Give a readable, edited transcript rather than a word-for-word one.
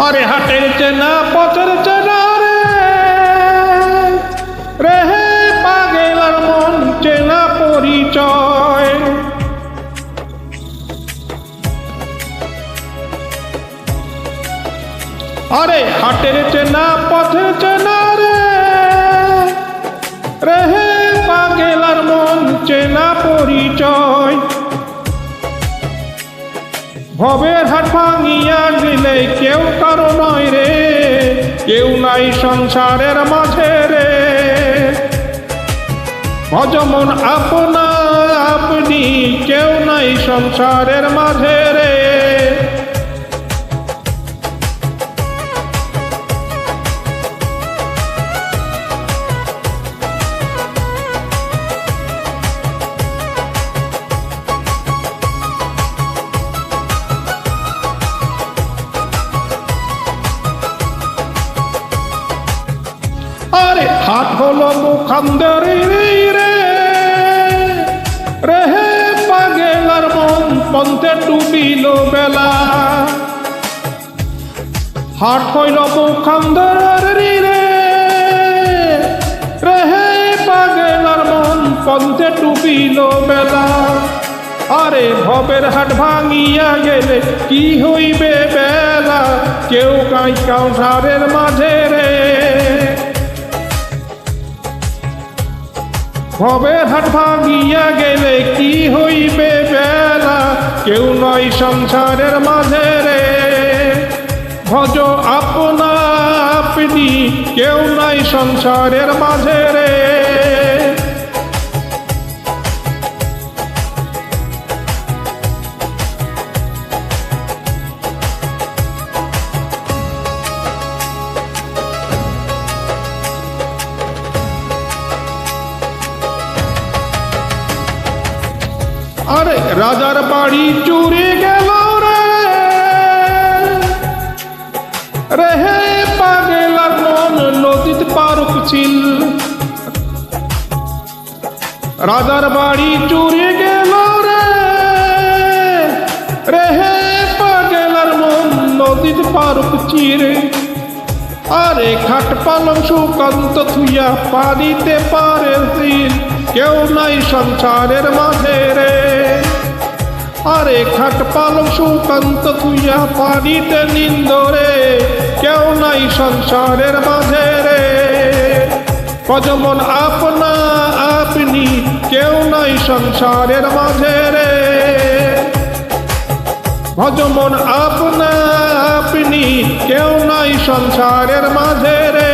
আরে হাটের চেনা পথের চেনা রে রেহে পাগেলার মন চেনা পরিচয়। আরে হাটের চেনা পথের চেনা রে রেহে পাগেলার মন চেনা পরিচয়। ভবের হাট ভাঙিয়া গেলে কেউ কারো নয় রে, কেউ নাই সংসারের মাঝে রে। ভজমন আপনা আপনি কেউ নাই সংসারের মাঝে রে। আরে হাট হলো মুখান্দের রে রেহে পাগেলার মন পন্থে ডুবিল বেলা। হাট হইল মুখান্দের রে রেহে পাগেলার মন পন্থে ডুবিল বেলা। আরে ভবের হাট ভাঙিয়া গেলে কি হইবে বেলা, কেউ কাই সংসারের মাঝে রে। ভবের হাট ভাঙিয়া গেলে কি হইবে বেলা, কেউ নয় সংসারের মাঝে রে। ভজ আপনা আপনি কেউ নাই সংসারের মাঝে রে। আরে রাজার বাড়ি চুরি গেল রে রেহে পাগেলার মন নদীতে পারুক ছিল। রাজার বাড়ি চুরি গেল রে রেহে পাগেলার মন নদীতে পারুক চির। আরে খাট পালং সুকান্ত থুইয়া পানিতে পারে ছিল, কেউ নাই সংসারের মাঝে রে। আরে খাট পালং সুকান্ত থুইয়া পানিতে নিন্দরে, কেউ নাই সংসারের মাঝে রে। ভজমন আপনা আপনি কেউ নাই সংসারের মাঝে রে। ভজমন আপনা আপনি কেউ নাই সংসারের মাঝে রে।